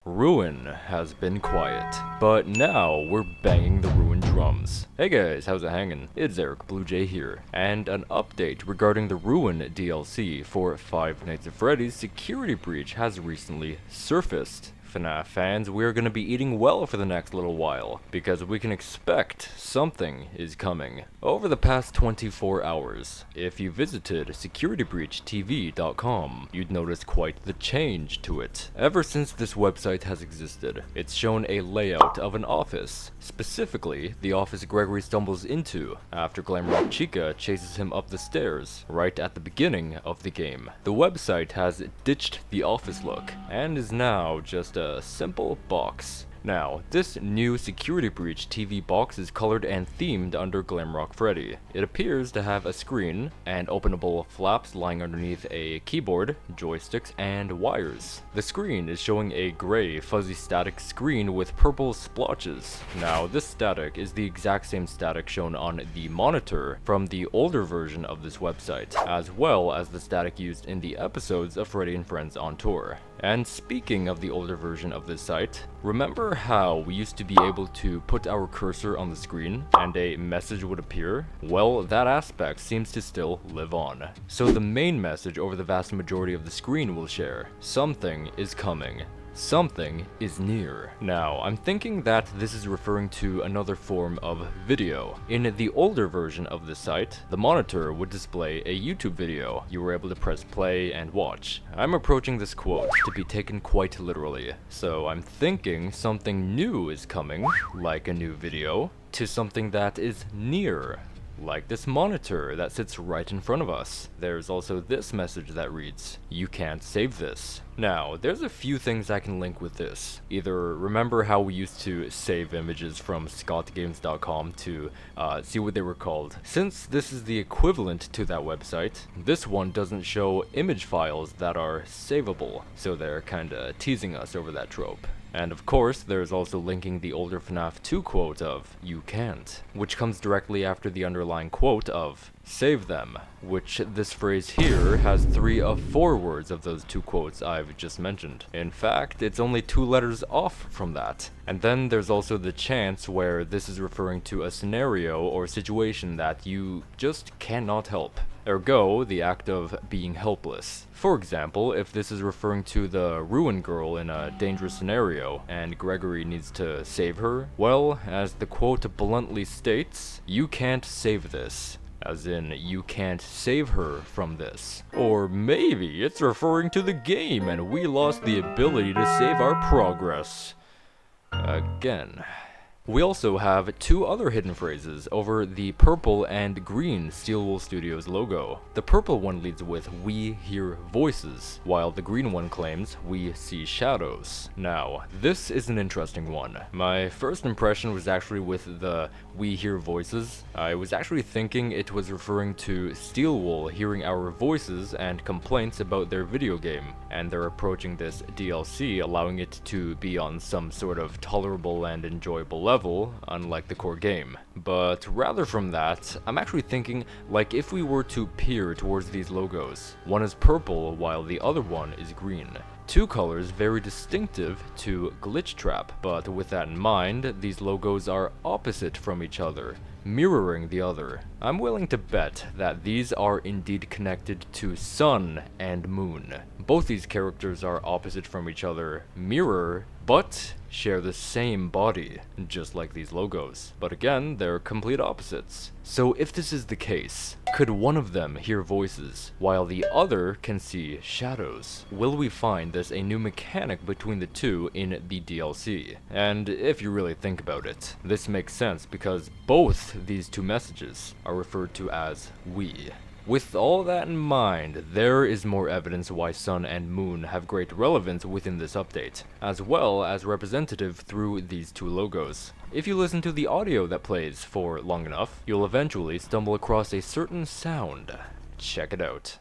Ruin has been quiet, but now we're banging the Ruin drums. Hey guys, how's it hanging? It's Eric Blue Jay here, and an update regarding the Ruin DLC for Five Nights at Freddy's Security Breach has recently surfaced. FNAF fans, we're gonna be eating well for the next little while, because we can expect something is coming. Over the past 24 hours, if you visited securitybreachtv.com, you'd notice quite the change to it. Ever since this website has existed, it's shown a layout of an office, specifically the office Gregory stumbles into after Glamrock Chica chases him up the stairs, right at the beginning of the game. The website has ditched the office look, and is now just a simple box. Now, this new Security Breach TV box is colored and themed under Glamrock Freddy. It appears to have a screen and openable flaps lying underneath a keyboard, joysticks, and wires. The screen is showing a gray, fuzzy static screen with purple splotches. Now, this static is the exact same static shown on the monitor from the older version of this website, as well as the static used in the episodes of Freddy and Friends on Tour. And speaking of the older version of this site, remember how we used to be able to put our cursor on the screen and a message would appear? Well, that aspect seems to still live on. So the main message over the vast majority of the screen will share, something is coming. Something is near. Now, I'm thinking that this is referring to another form of video. In the older version of the site, the monitor would display a YouTube video. You were able to press play and watch. I'm approaching this quote to be taken quite literally. So I'm thinking something new is coming, like a new video, to something that is near, like this monitor that sits right in front of us. There's also this message that reads, "You can't save this." Now, there's a few things I can link with this. Either remember how we used to save images from scottgames.com to see what they were called. Since this is the equivalent to that website, this one doesn't show image files that are savable, so they're kinda teasing us over that trope. And of course, there's also linking the older FNAF 2 quote of, "You can't," which comes directly after the underlying quote of, "Save them," which this phrase here has 3 of 4 words of those 2 quotes I've just mentioned. In fact, it's only 2 letters off from that. And then there's also the chance where this is referring to a scenario or situation that you just cannot help. Ergo, the act of being helpless. For example, if this is referring to the Ruin girl in a dangerous scenario, and Gregory needs to save her, well, as the quote bluntly states, "You can't save this." As in, you can't save her from this. Or maybe it's referring to the game and we lost the ability to save our progress. Again. We also have 2 other hidden phrases over the purple and green Steelwool Studios logo. The purple one leads with "We hear voices," while the green one claims "We see shadows." Now, this is an interesting one. My first impression was actually with the "We hear voices." I was actually thinking it was referring to Steelwool hearing our voices and complaints about their video game, and they're approaching this DLC allowing it to be on some sort of tolerable and enjoyable level, unlike the core game. But rather from that, I'm actually thinking like if we were to peer towards these logos, one is purple while the other one is green. 2 colors very distinctive to Glitch Trap, but with that in mind, these logos are opposite from each other, mirroring the other. I'm willing to bet that these are indeed connected to Sun and Moon. Both these characters are opposite from each other, mirror, but share the same body, just like these logos. But again, they're complete opposites. So if this is the case, could one of them hear voices, while the other can see shadows? Will we find this a new mechanic between the 2 in the DLC? And if you really think about it, this makes sense because both these 2 messages are referred to as "we." With all that in mind, there is more evidence why Sun and Moon have great relevance within this update, as well as representative through these 2 logos. If you listen to the audio that plays for long enough, you'll eventually stumble across a certain sound. Check it out.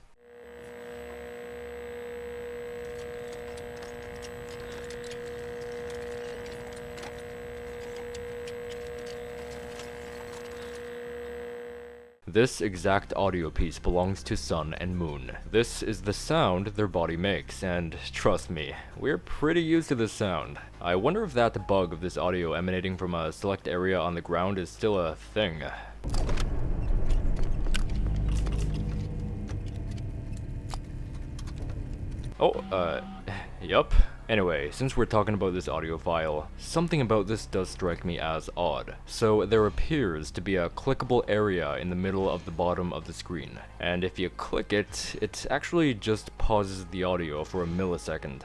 This exact audio piece belongs to Sun and Moon. This is the sound their body makes, and trust me, we're pretty used to this sound. I wonder if that bug of this audio emanating from a select area on the ground is still a thing. Yup. Anyway, since we're talking about this audio file, something about this does strike me as odd. So there appears to be a clickable area in the middle of the bottom of the screen, and if you click it, it actually just pauses the audio for a millisecond.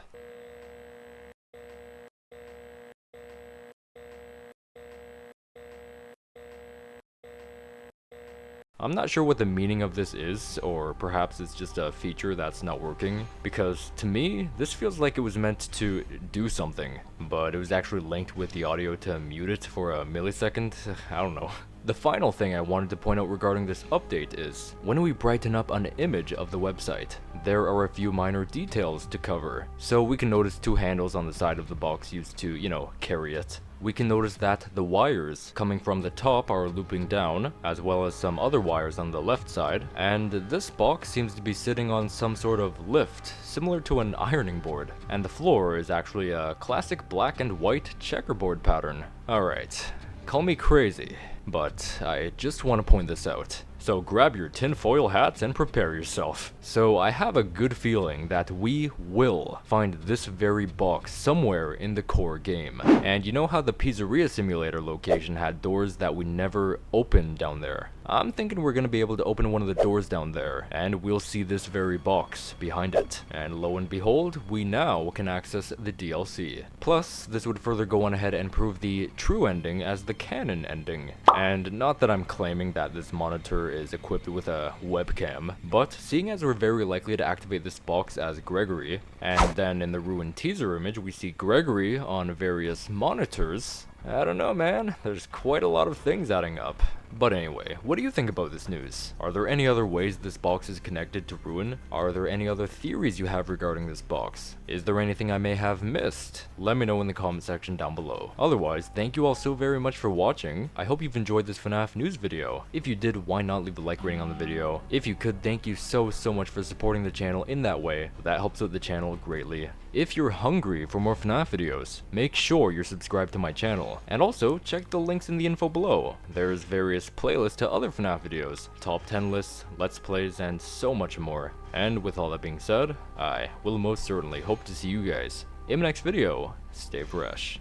I'm not sure what the meaning of this is, or perhaps it's just a feature that's not working, because to me, this feels like it was meant to do something, but it was actually linked with the audio to mute it for a millisecond. I don't know. The final thing I wanted to point out regarding this update is, when we brighten up an image of the website, there are a few minor details to cover. So we can notice two handles on the side of the box used to, carry it. We can notice that the wires coming from the top are looping down, as well as some other wires on the left side, and this box seems to be sitting on some sort of lift, similar to an ironing board, and the floor is actually a classic black and white checkerboard pattern. Alright, call me crazy, but I just want to point this out. So grab your tinfoil hats and prepare yourself. So I have a good feeling that we will find this very box somewhere in the core game. And you know how the Pizzeria Simulator location had doors that we never opened down there? I'm thinking we're gonna be able to open one of the doors down there, and we'll see this very box behind it. And lo and behold, we now can access the DLC. Plus, this would further go on ahead and prove the true ending as the canon ending. And not that I'm claiming that this monitor is equipped with a webcam, but seeing as we're very likely to activate this box as Gregory, and then in the ruined teaser image we see Gregory on various monitors, I don't know, man, there's quite a lot of things adding up. But anyway, what do you think about this news? Are there any other ways this box is connected to Ruin? Are there any other theories you have regarding this box? Is there anything I may have missed? Let me know in the comment section down below. Otherwise, thank you all so very much for watching. I hope you've enjoyed this FNAF news video. If you did, why not leave a like rating on the video? If you could, thank you so much for supporting the channel in that way. That helps out the channel greatly. If you're hungry for more FNAF videos, make sure you're subscribed to my channel. And also, check the links in the info below. There's various playlists to other FNAF videos, top 10 lists, let's plays, and so much more. And with all that being said, I will most certainly hope to see you guys in my next video. Stay fresh.